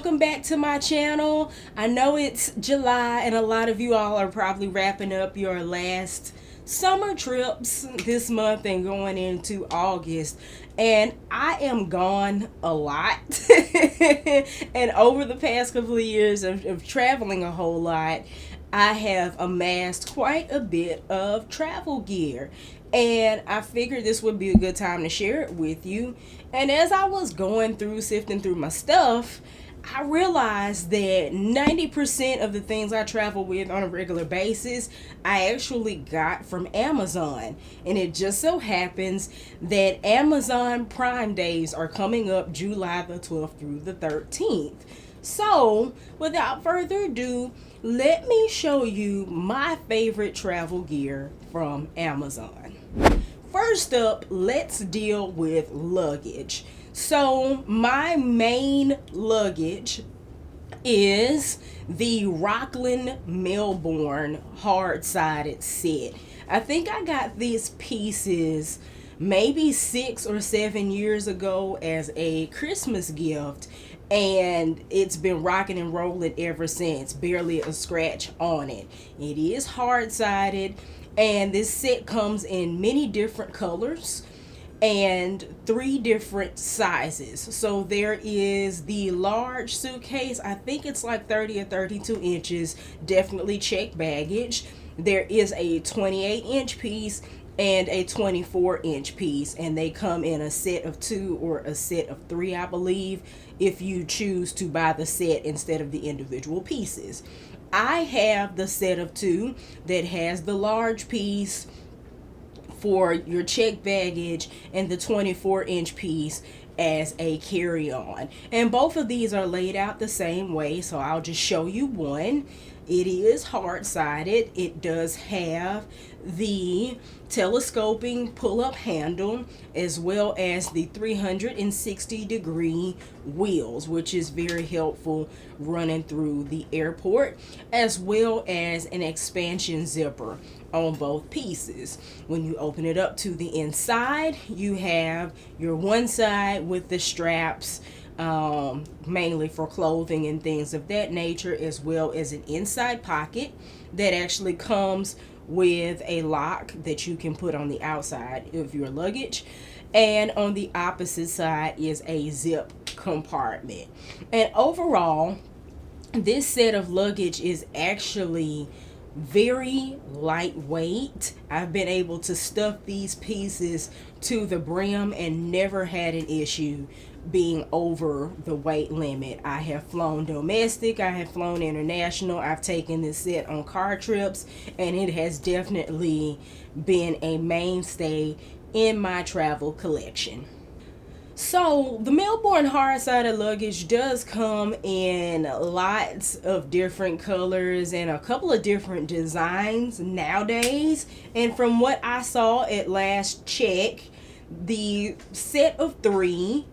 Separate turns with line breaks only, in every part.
welcome back to my channel. I know it's July and a lot of you all are probably wrapping up your last summer trips this month and going into August, and I am gone a lot and over the past couple of years of traveling a whole lot, I have amassed quite a bit of travel gear, and I figured this would be a good time to share it with you. And as I was going through sifting through my stuff, I realized that 90% of the things I travel with on a regular basis, I actually got from Amazon. And it just so happens that Amazon Prime Days are coming up July the 12th through the 13th. So, without further ado, let me show you my favorite travel gear from Amazon. First up, let's deal with luggage. So my main luggage is the Rockland Melbourne hard-sided set. I think I got these pieces maybe 6 or 7 years ago as a Christmas gift, and it's been rocking and rolling ever since. Barely a scratch on it. It is hard-sided, and this set comes in many different colors and 3 different sizes. So there is the large suitcase, I think it's like 30 or 32 inches, definitely check baggage. There is a 28-inch piece and a 24-inch piece, and they come in a set of 2 or a set of 3, I believe, if you choose to buy the set instead of the individual pieces. I have the set of 2 that has the large piece for your check baggage and the 24-inch piece as a carry-on, and both of these are laid out the same way, so I'll just show you one. It is hard-sided. It does have the telescoping pull-up handle as well as the 360-degree wheels, which is very helpful running through the airport, as well as an expansion zipper on both pieces. When you open it up to the inside, you have your one side with the straps, mainly for clothing and things of that nature, as well as an inside pocket that actually comes with a lock that you can put on the outside of your luggage, and on the opposite side is a zip compartment. And overall, this set of luggage is actually very lightweight. I've been able to stuff these pieces to the brim and never had an issue being over the weight limit. I have flown domestic, I have flown international, I've taken this set on car trips, and it has definitely been a mainstay in my travel collection. So the Melbourne hard-sided luggage does come in lots of different colors and a couple of different designs nowadays, and from what I saw at last check, the set of 3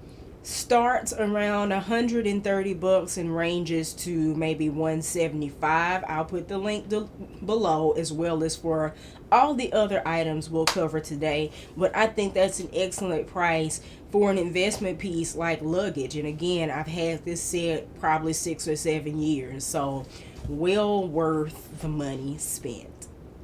starts around $130 and ranges to maybe $175. I'll put the link below, as well as for all the other items we'll cover today, but I think that's an excellent price for an investment piece like luggage. And again, I've had this set probably 6 or 7 years, so well worth the money spent.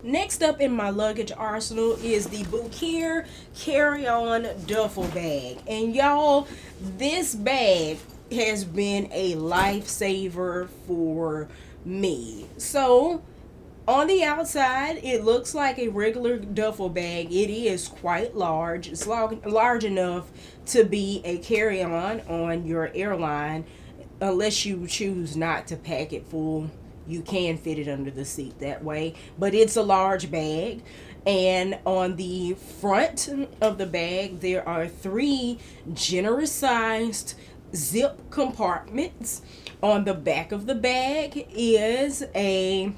Next up in my luggage arsenal is the Bukere carry-on duffel bag. And y'all, this bag has been a lifesaver for me. So on the outside, it looks like a regular duffel bag. It is quite large. It's large enough to be a carry-on on your airline, unless you choose not to pack it full. You can fit it under the seat that way, but it's a large bag. And on the front of the bag, there are 3 generous sized zip compartments. On the back of the bag is a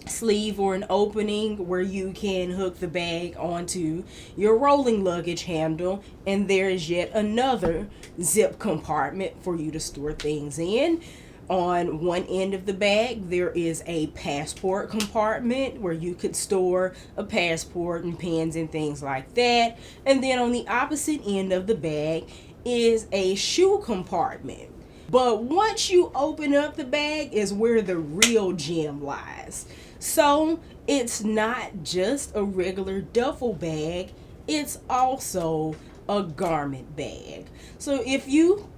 sleeve or an opening where you can hook the bag onto your rolling luggage handle, and there is yet another zip compartment for you to store things in. On one end of the bag, there is a passport compartment where you could store a passport and pens and things like that. And then on the opposite end of the bag is a shoe compartment But once you open up the bag is where the real gem lies. So it's not just a regular duffel bag, it's also a garment bag. So if you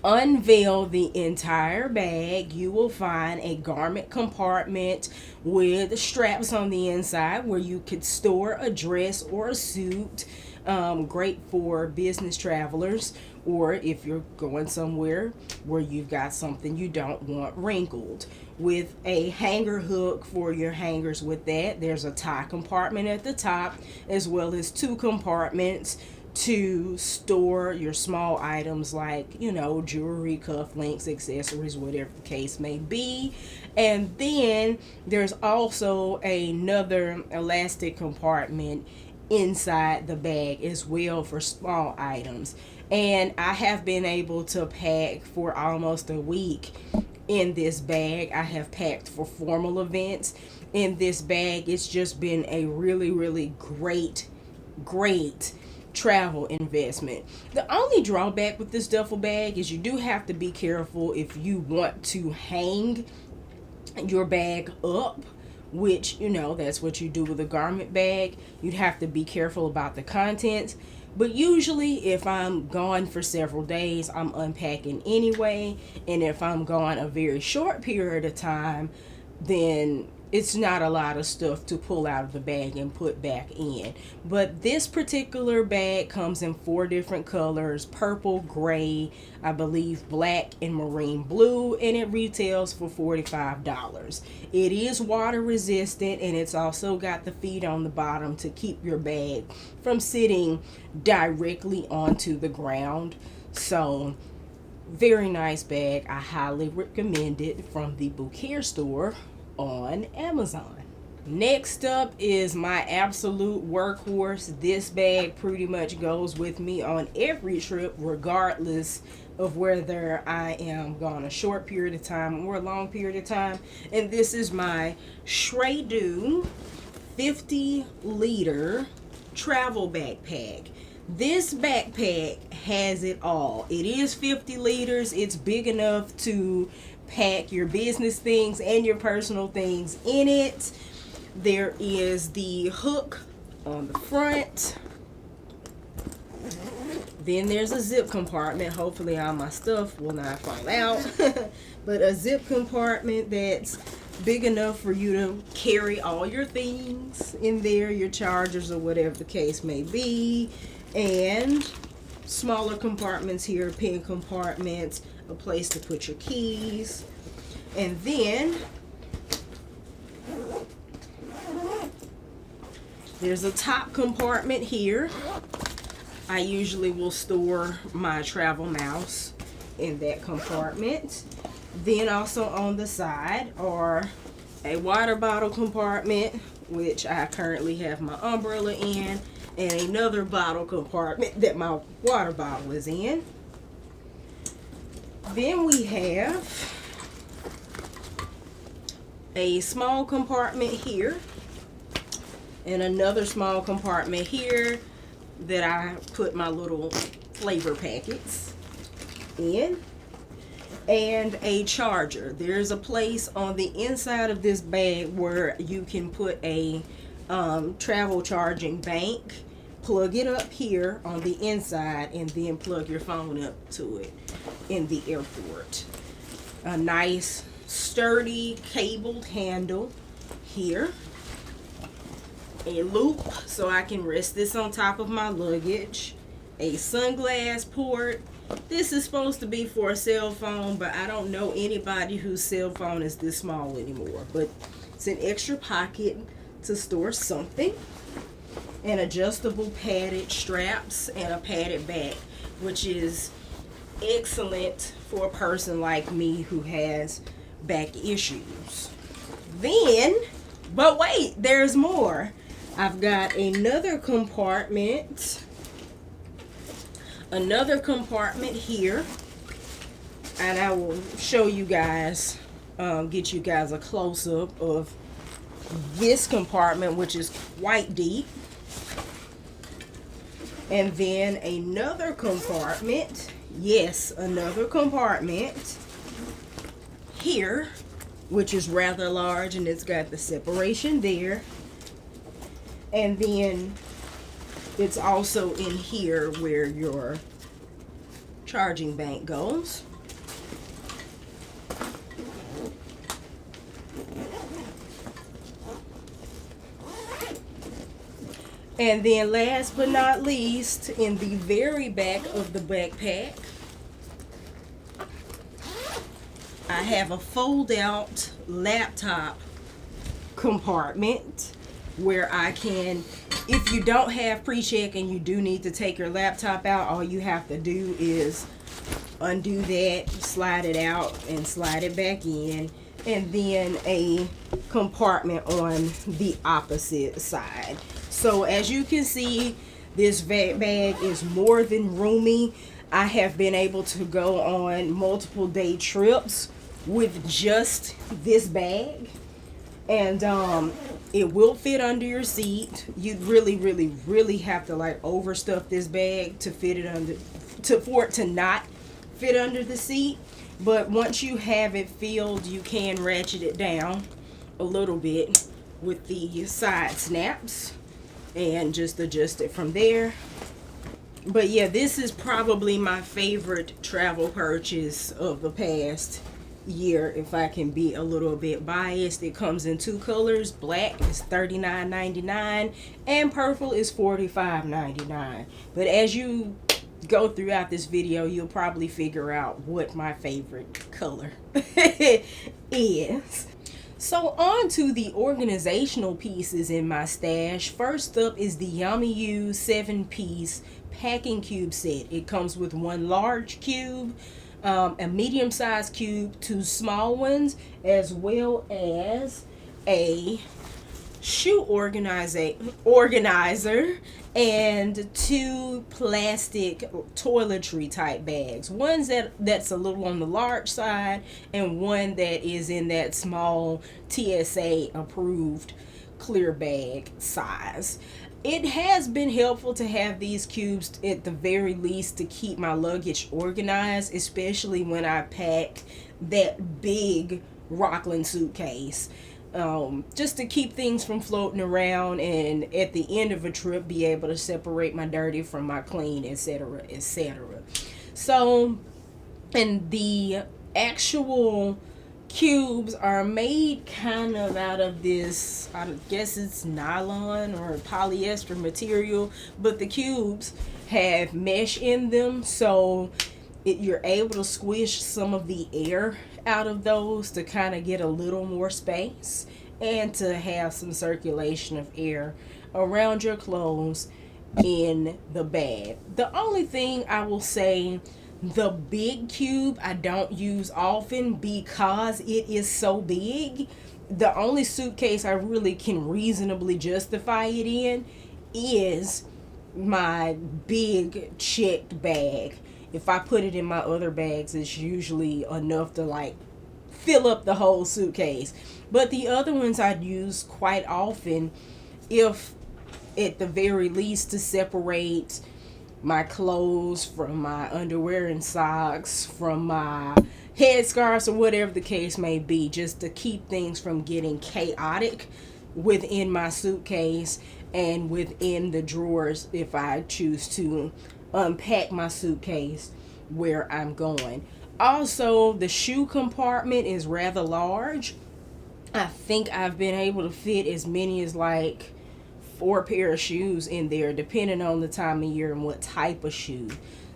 unveil the entire bag, you will find a garment compartment with straps on the inside where you could store a dress or a suit. Great for business travelers, or if you're going somewhere where you've got something you don't want wrinkled. With a hanger hook for your hangers with that. There's a tie compartment at the top, as well as 2 compartments to store your small items like, you know, jewelry, cufflinks, accessories, whatever the case may be. And then there's also another elastic compartment inside the bag as well for small items. And I have been able to pack for almost a week in this bag. I have packed for formal events in this bag. It's just been a really great travel investment. The only drawback with this duffel bag is you do have to be careful if you want to hang your bag up, which, you know, that's what you do with a garment bag. You'd have to be careful about the contents. But usually if I'm gone for several days, I'm unpacking anyway. And if I'm gone a very short period of time, then it's not a lot of stuff to pull out of the bag and put back in. But this particular bag comes in 4 different colors: purple, gray, I believe black, and marine blue, and it retails for $45. It is water resistant, and it's also got the feet on the bottom to keep your bag from sitting directly onto the ground. So very nice bag. I highly recommend it, from the Bukere store on Amazon. Next up is my absolute workhorse. This bag pretty much goes with me on every trip, regardless of whether I am gone a short period of time or a long period of time. And this is my Schrradoo 50-liter travel backpack. This backpack has it all. It is 50 liters. It's big enough to pack your business things and your personal things in it. There is the hook on the front. Then there's a zip compartment. Hopefully all my stuff will not fall out. But a zip compartment that's big enough for you to carry all your things in there, your chargers or whatever the case may be. And smaller compartments here, pen compartments, a place to put your keys. And then there's a top compartment here. I usually will store my travel mouse in that compartment. Then also on the side are a water bottle compartment, which I currently have my umbrella in, and another bottle compartment that my water bottle is in. Then we have a small compartment here and another small compartment here that I put my little flavor packets in, and a charger. There's a place on the inside of this bag where you can put a travel charging bank. Plug it up here on the inside and then plug your phone up to it in the airport. A nice sturdy cabled handle here. A loop so I can rest this on top of my luggage. A sunglass port. This is supposed to be for a cell phone, but I don't know anybody whose cell phone is this small anymore. But it's an extra pocket to store something. And adjustable padded straps and a padded back, which is excellent for a person like me who has back issues. Then, but wait, there's more. I've got another compartment here, and I will show you guys, get you guys a close-up of this compartment, which is quite deep. And then another compartment yes, another compartment here, which is rather large, and it's got the separation there. And then it's also in here where your charging bank goes. And then last but not least, in the very back of the backpack, I have a fold-out laptop compartment where I can, if you don't have pre-check and you do need to take your laptop out, all you have to do is undo that, slide it out, and slide it back in. And then a compartment on the opposite side. So as you can see, this bag is more than roomy. I have been able to go on multiple day trips with just this bag. And it will fit under your seat. You really have to like overstuff this bag to fit it under, for it to not fit under the seat. But once you have it filled, you can ratchet it down a little bit with the side snaps and just adjust it from there. But yeah, this is probably my favorite travel purchase of the past year, if I can be a little bit biased. It comes in two colors. Black is $39.99 and purple is $45.99. But as you go throughout this video, you'll probably figure out what my favorite color is. So on to the organizational pieces in my stash. First up is the Yamiu 7-piece packing cube set. It comes with one large cube, a medium-sized cube, two small ones, as well as a shoe organizer and two plastic toiletry type bags. One's that's a little on the large side, and one that is in that small TSA approved clear bag size. It has been helpful to have these cubes at the very least to keep my luggage organized, especially when I pack that big Rockland suitcase. Just to keep things from floating around, and at the end of a trip be able to separate my dirty from my clean, etc., etc. So, and the actual cubes are made kind of out of this, I guess it's nylon or polyester material, but the cubes have mesh in them, so you're able to squish some of the air out of those to kind of get a little more space and to have some circulation of air around your clothes in the bag. The only thing I will say, the big cube I don't use often because it is so big. The only suitcase I really can reasonably justify it in is my big checked bag. If I put it in my other bags, it's usually enough to like fill up the whole suitcase. But the other ones I'd use quite often, if at the very least to separate my clothes from my underwear and socks, from my headscarves, or whatever the case may be, just to keep things from getting chaotic within my suitcase and within the drawers if I choose to unpack my suitcase where I'm going. Also, the shoe compartment is rather large. I think I've been able to fit as many as like 4 pair of shoes in there, depending on the time of year and what type of shoe.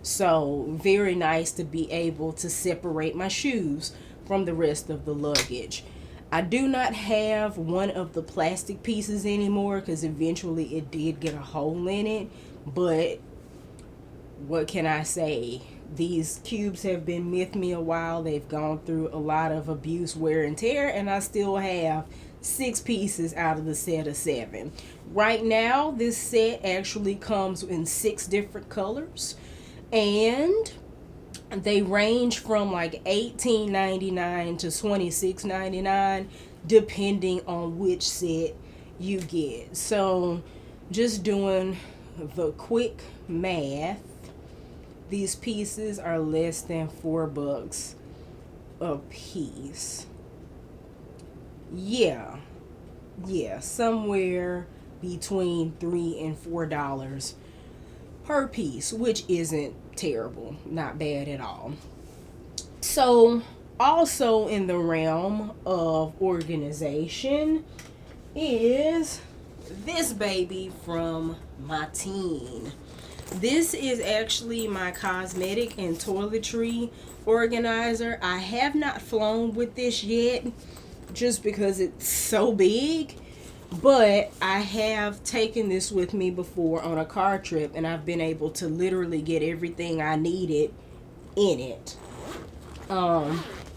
So very nice to be able to separate my shoes from the rest of the luggage. I do not have one of the plastic pieces anymore because eventually it did get a hole in it, but what can I say? These cubes have been with me a while. They've gone through a lot of abuse, wear, and tear, and I still have 6 pieces out of the set of 7. Right now, this set actually comes in 6 different colors, and they range from like $18.99 to $26.99 depending on which set you get. So just doing the quick math, These pieces are less than $4 a piece. Yeah, somewhere between $3 and $4 per piece, which isn't terrible, not bad at all. So, also in the realm of organization is this baby from Matein. This is actually my cosmetic and toiletry organizer. I have not flown with this yet just because it's so big, but I have taken this with me before on a car trip, and I've been able to literally get everything I needed in it.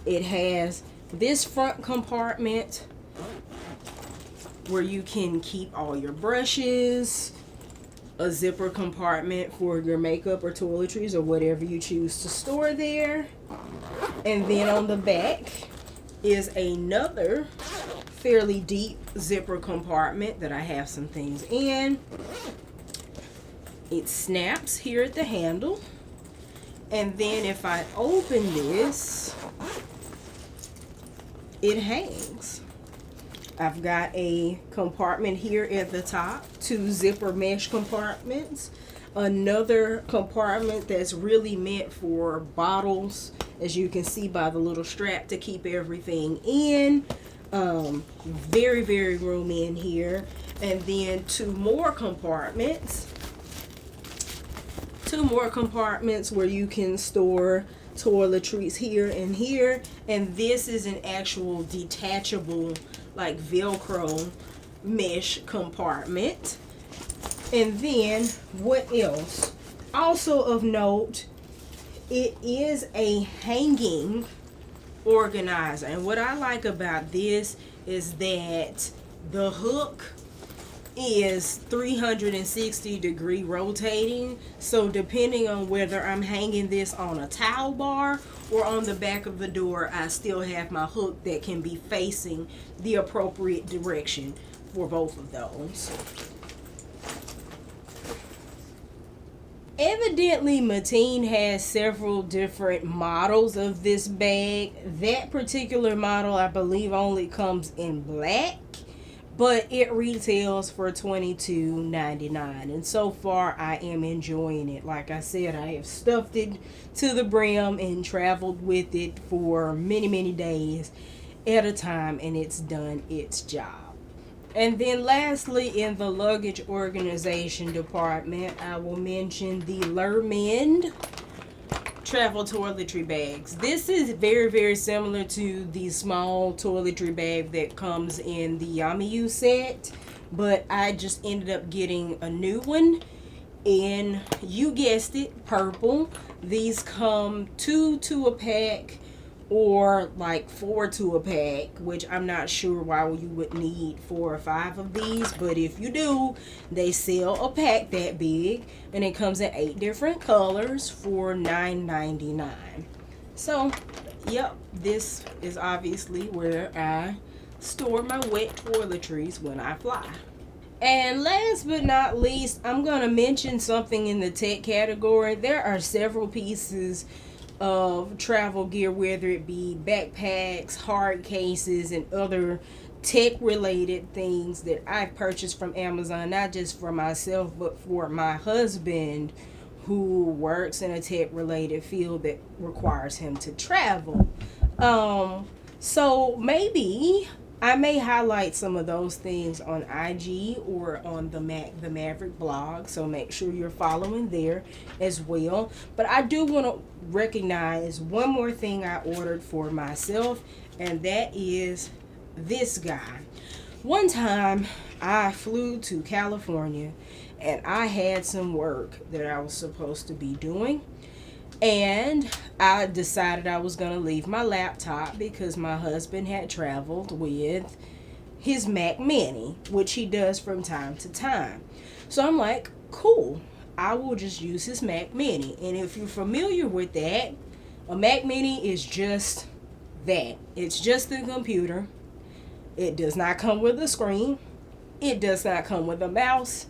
It has this front compartment where you can keep all your brushes, a zipper compartment for your makeup or toiletries or whatever you choose to store there. And then on the back is another fairly deep zipper compartment that I have some things in. It snaps here at the handle. And then if I open this, it hangs. I've got a compartment here at the top, 2 zipper mesh compartments, another compartment that's really meant for bottles, as you can see by the little strap to keep everything in. Very, very roomy in here. And then 2 more compartments where you can store toiletries here and here. And this is an actual detachable, like Velcro mesh compartment. And then what else? Also of note, it is a hanging organizer. And what I like about this is that the hook is 360-degree rotating. So depending on whether I'm hanging this on a towel bar or on the back of the door, I still have my hook that can be facing the appropriate direction for both of those. Evidently, Matein has several different models of this bag. That particular model, I believe, only comes in black, but it retails for $22.99. And so far, I am enjoying it. Like I said, I have stuffed it to the brim and traveled with it for many, many days at a time, and it's done its job. And then lastly, in the luggage organization department, I will mention the Lermende travel toiletry bags. This is very, very similar to the small toiletry bag that comes in the Yamiu set, but I just ended up getting a new one, and you guessed it, purple. These come 2 to a pack, or like 4 to a pack, which I'm not sure why you would need 4 or 5 of these, but if you do, they sell a pack that big, and it comes in 8 different colors for $9.99. So, yep, this is obviously where I store my wet toiletries when I fly. And last but not least, I'm going to mention something in the tech category. There are several pieces of travel gear, whether it be backpacks, hard cases, and other tech related things that I've purchased from Amazon, not just for myself but for my husband, who works in a tech related field that requires him to travel. So maybe I may highlight some of those things on IG or on the the Maverick blog, so make sure you're following there as well. But I do want to recognize one more thing I ordered for myself, and that is this guy. One time I flew to California and I had some work that I was supposed to be doing, and I decided I was going to leave my laptop because my husband had traveled with his Mac Mini, which he does from time to time. So I'm like, cool, I will just use his Mac Mini. And if you're familiar with that, a Mac Mini is just that. It's just the computer. It does not come with a screen. It does not come with a mouse.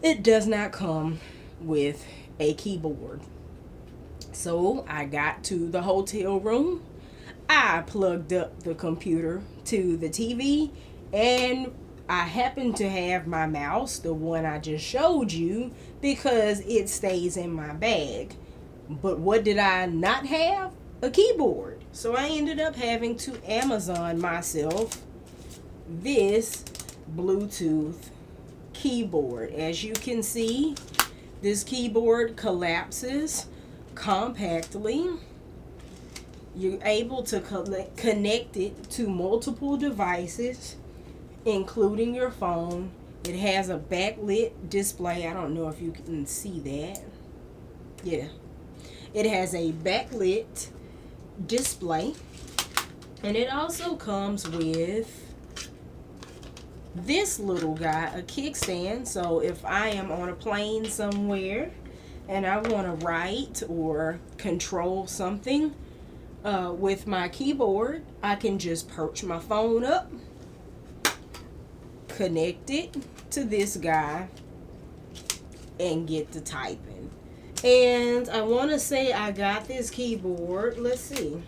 It does not come with a keyboard. So I got to the hotel room. I plugged up the computer to the TV, and I happened to have my mouse, the one I just showed you, because it stays in my bag. But what did I not have? A keyboard. So I ended up having to Amazon myself this Bluetooth keyboard. As you can see, this keyboard collapses compactly. You're able to connect it to multiple devices, including your phone. It has a backlit display. I don't know if you can see that. Yeah. It has a backlit display. And it also comes with this little guy, a kickstand. So if I am on a plane somewhere and I want to write or control something with my keyboard, I can just perch my phone up, connect it to this guy, and get to typing. And I want to say I got this keyboard, let's see,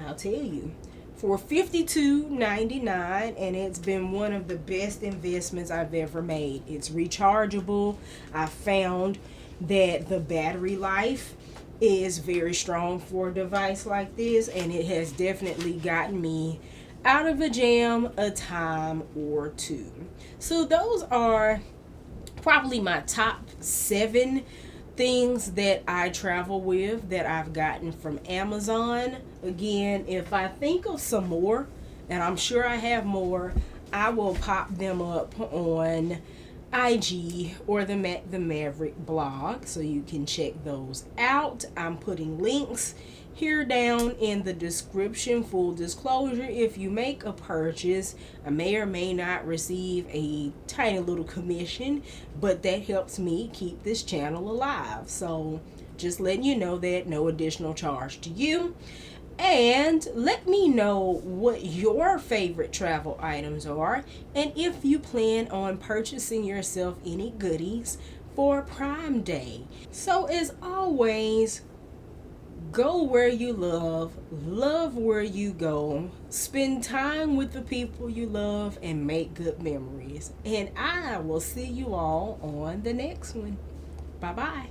I'll tell you, for $52.99, and it's been one of the best investments I've ever made. It's rechargeable. I found that the battery life is very strong for a device like this, and it has definitely gotten me out of a jam a time or two. So those are probably my top 7 things that I travel with that I've gotten from Amazon. Again, if I think of some more, and I'm sure I have more, I will pop them up on IG or the Maverick blog, so you can check those out. I'm putting links here down in the description. Full disclosure, if you make a purchase, I may or may not receive a tiny little commission, but that helps me keep this channel alive. So just letting you know that, no additional charge to you. And let me know what your favorite travel items are, and if you plan on purchasing yourself any goodies for Prime Day. So as always, go where you love where you go, spend time with the people you love, and make good memories. And I will see you all on the next one. Bye-bye.